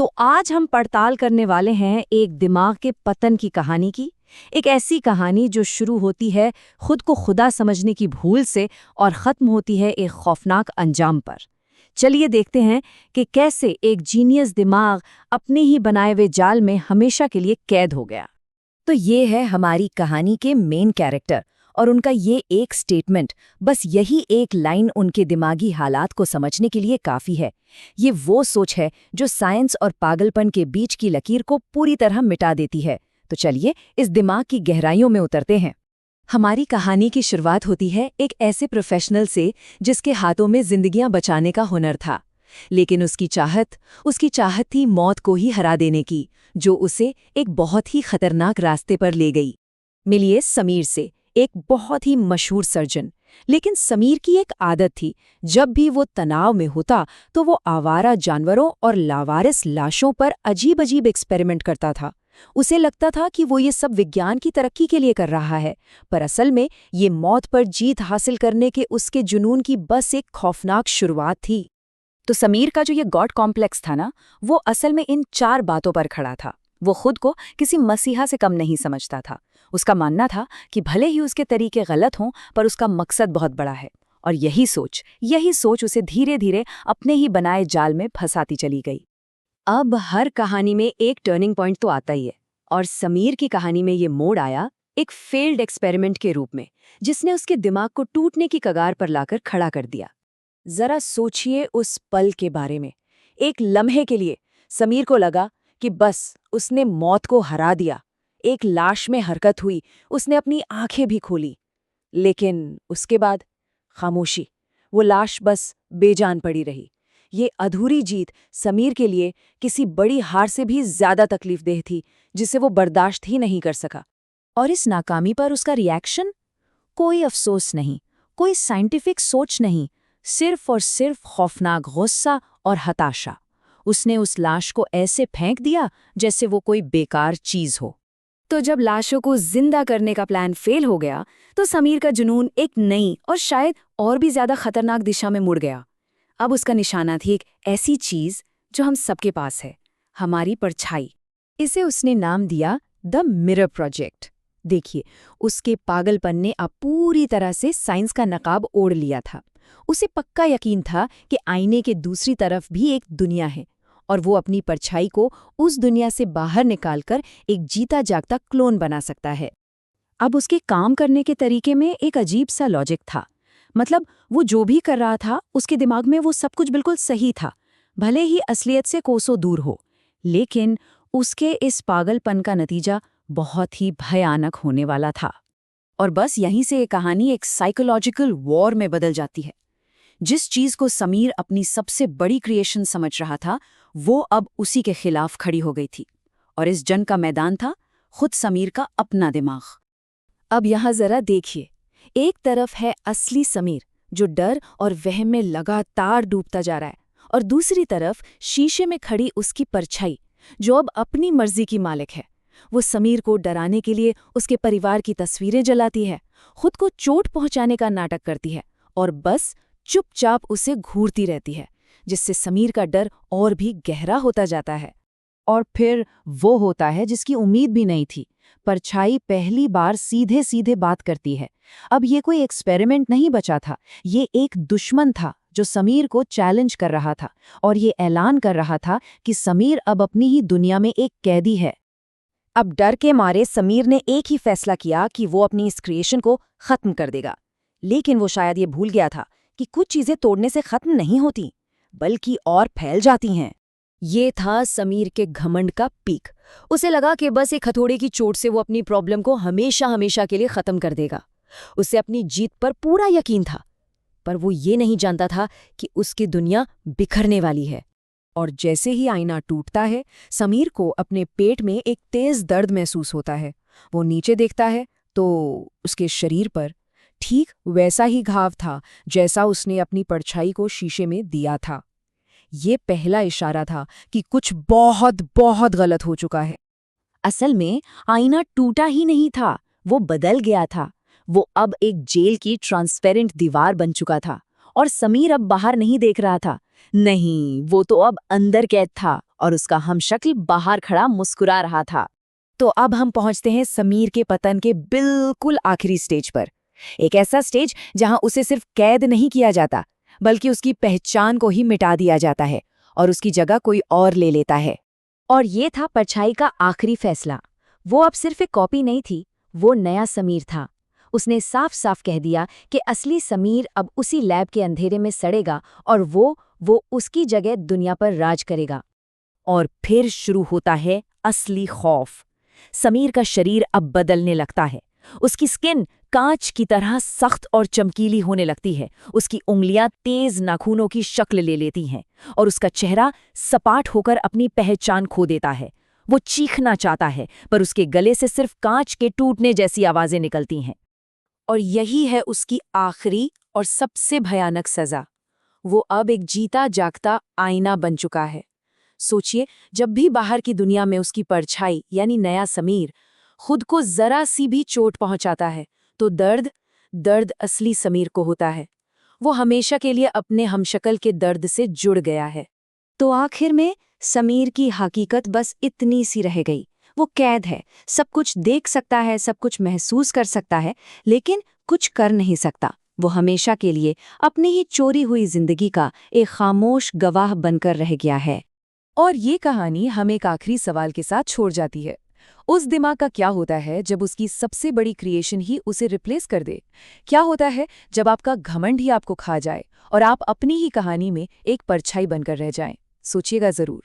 तो आज हम पड़ताल करने वाले हैं एक दिमाग के पतन की कहानी की। एक ऐसी कहानी जो शुरू होती है खुद को खुदा समझने की भूल से और ख़त्म होती है एक खौफनाक अंजाम पर। चलिए देखते हैं कि कैसे एक जीनियस दिमाग अपने ही बनाए हुए जाल में हमेशा के लिए कैद हो गया। तो ये है हमारी कहानी के मेन कैरेक्टर और उनका ये एक स्टेटमेंट, बस यही एक लाइन उनके दिमागी हालात को समझने के लिए काफ़ी है। ये वो सोच है जो साइंस और पागलपन के बीच की लकीर को पूरी तरह मिटा देती है। तो चलिए इस दिमाग की गहराइयों में उतरते हैं। हमारी कहानी की शुरुआत होती है एक ऐसे प्रोफेशनल से जिसके हाथों में जिंदगियां बचाने का हुनर था, लेकिन उसकी चाहत थी मौत को ही हरा देने की, जो उसे एक बहुत ही खतरनाक रास्ते पर ले गई। मिलिए समीर से, एक बहुत ही मशहूर सर्जन। लेकिन समीर की एक आदत थी, जब भी वो तनाव में होता तो वो आवारा जानवरों और लावारिस लाशों पर अजीब अजीब एक्सपेरिमेंट करता था। उसे लगता था कि वो ये सब विज्ञान की तरक्की के लिए कर रहा है, पर असल में ये मौत पर जीत हासिल करने के उसके जुनून की बस एक खौफनाक शुरुआत थी। तो समीर का जो ये गॉड कॉम्प्लेक्स था ना, वो असल में इन 4 बातों पर खड़ा था। वो खुद को किसी मसीहा से कम नहीं समझता था। उसका मानना था कि भले ही उसके तरीके गलत हों, पर उसका मकसद बहुत बड़ा है। और यही सोच उसे धीरे धीरे अपने ही बनाए जाल में फंसाती चली गई। अब हर कहानी में एक टर्निंग पॉइंट तो आता ही है, और समीर की कहानी में ये मोड़ आया एक फेल्ड एक्सपेरिमेंट के रूप में, जिसने उसके दिमाग को टूटने की कगार पर लाकर खड़ा कर दिया। जरा सोचिए उस पल के बारे में। एक लम्हे के लिए समीर को लगा कि बस उसने मौत को हरा दिया। एक लाश में हरकत हुई, उसने अपनी आंखें भी खोली, लेकिन उसके बाद खामोशी। वो लाश बस बेजान पड़ी रही। ये अधूरी जीत समीर के लिए किसी बड़ी हार से भी ज्यादा तकलीफदेह थी, जिसे वो बर्दाश्त ही नहीं कर सका। और इस नाकामी पर उसका रिएक्शन? कोई अफसोस नहीं, कोई साइंटिफिक सोच नहीं, सिर्फ और सिर्फ खौफनाक गुस्सा और हताशा। उसने उस लाश को ऐसे फेंक दिया जैसे वो कोई बेकार चीज हो। तो जब लाशों को जिंदा करने का प्लान फेल हो गया, तो समीर का जुनून एक नई और शायद और भी ज्यादा खतरनाक दिशा में मुड़ गया। अब उसका निशाना थी एक ऐसी चीज जो हम सबके पास है, हमारी परछाई। इसे उसने नाम दिया द मिरर प्रोजेक्ट। देखिए, उसके पागलपन ने अब पूरी तरह से साइंस का नकाब ओढ़ लिया था। उसे पक्का यकीन था कि आईने के दूसरी तरफ भी एक दुनिया है, और वो अपनी परछाई को उस दुनिया से बाहर निकालकर एक जीता जागता क्लोन बना सकता है। अब उसके काम करने के तरीके में एक अजीब सा लॉजिक था। मतलब वो जो भी कर रहा था, उसके दिमाग में वो सब कुछ बिल्कुल सही था, भले ही असलियत से कोसों दूर हो। लेकिन उसके इस पागलपन का नतीजा बहुत ही भयानक होने वाला था। और बस यहीं से ये कहानी एक साइकोलॉजिकल वॉर में बदल जाती है। जिस चीज को समीर अपनी सबसे बड़ी क्रिएशन समझ रहा था, वो अब उसी के खिलाफ खड़ी हो गई थी। और इस जंग का मैदान था खुद समीर का अपना दिमाग। अब यहां जरा देखिए, एक तरफ है असली समीर जो डर और वहम में लगातार डूबता जा रहा है, और दूसरी तरफ शीशे में खड़ी उसकी परछाई जो अब अपनी मर्जी की मालिक है। वो समीर को डराने के लिए उसके परिवार की तस्वीरें जलाती है, खुद को चोट पहुंचाने का नाटक करती है, और बस चुपचाप उसे घूरती रहती है, जिससे समीर का डर और भी गहरा होता जाता है। और फिर वो होता है जिसकी उम्मीद भी नहीं थी। परछाई पहली बार सीधे सीधे बात करती है। अब ये कोई एक्सपेरिमेंट नहीं बचा था, ये एक दुश्मन था जो समीर को चैलेंज कर रहा था, और ये ऐलान कर रहा था कि समीर अब अपनी ही दुनिया में एक कैदी है। अब डर के मारे समीर ने एक ही फैसला किया कि वो अपनी इस क्रिएशन को खत्म कर देगा। लेकिन वो शायद ये भूल गया था कि कुछ चीजें तोड़ने से खत्म नहीं होती, बल्कि और फैल जाती हैं। ये था समीर के घमंड का पीक। उसे लगा कि बस एक हथौड़े की चोट से वो अपनी प्रॉब्लम को हमेशा हमेशा के लिए खत्म कर देगा। उसे अपनी जीत पर पूरा यकीन था, पर वो ये नहीं जानता था कि उसकी दुनिया बिखरने वाली है। और जैसे ही आईना टूटता है, समीर को अपने पेट में एक तेज दर्द महसूस होता है। वो नीचे देखता है तो उसके शरीर पर ठीक वैसा ही घाव था जैसा उसने अपनी परछाई को शीशे में दिया था। ये पहला इशारा था कि कुछ बहुत बहुत गलत हो चुका है। असल में आईना टूटा ही नहीं था, वो बदल गया था। वो अब एक जेल की ट्रांसपेरेंट दीवार बन चुका था, और समीर अब बाहर नहीं देख रहा था। नहीं, वो तो अब अंदर कैद था, और उसका हमशक्ल बाहर खड़ा मुस्कुरा रहा था। तो अब हम पहुंचते हैं समीर के पतन के बिल्कुल आखिरी स्टेज पर। एक ऐसा स्टेज जहां उसे सिर्फ कैद नहीं किया जाता, बल्कि उसकी पहचान को ही मिटा दिया जाता है और उसकी जगह कोई और ले लेता है। और ये था परछाई का आखिरी फैसला। वो अब सिर्फ एक कॉपी नहीं थी, वो नया समीर था। उसने साफ साफ कह दिया कि असली समीर अब उसी लैब के अंधेरे में सड़ेगा और वो उसकी जगह दुनिया पर राज करेगा। और फिर शुरू होता है असली खौफ। समीर का शरीर अब बदलने लगता है। उसकी स्किन कांच की तरह सख्त और चमकीली होने लगती है। उसकी उंगलियां तेज नाखूनों की शक्ल ले लेती हैं और उसका चेहरा सपाट होकर अपनी पहचान खो देता है। वो चीखना चाहता है, पर उसके गले से सिर्फ कांच के टूटने जैसी आवाजें निकलती हैं। और यही है उसकी आखिरी और सबसे भयानक सजा। वो अब एक जीता जागता आईना बन चुका है। सोचिए, जब भी बाहर की दुनिया में उसकी परछाई यानी नया समीर खुद को जरा सी भी चोट पहुंचाता है, तो दर्द असली समीर को होता है। वो हमेशा के लिए अपने हमशक्ल के दर्द से जुड़ गया है। तो आखिर में समीर की हकीकत बस इतनी सी रह गई। वो कैद है, सब कुछ देख सकता है, सब कुछ महसूस कर सकता है, लेकिन कुछ कर नहीं सकता। वो हमेशा के लिए अपनी ही चोरी हुई जिंदगी का एक खामोश गवाह बनकर रह गया है। और ये कहानी हमें एक आखिरी सवाल के साथ छोड़ जाती है। उस दिमाग का क्या होता है जब उसकी सबसे बड़ी क्रिएशन ही उसे रिप्लेस कर दे? क्या होता है जब आपका घमंड ही आपको खा जाए और आप अपनी ही कहानी में एक परछाई बनकर रह जाएं? सोचिएगा जरूर।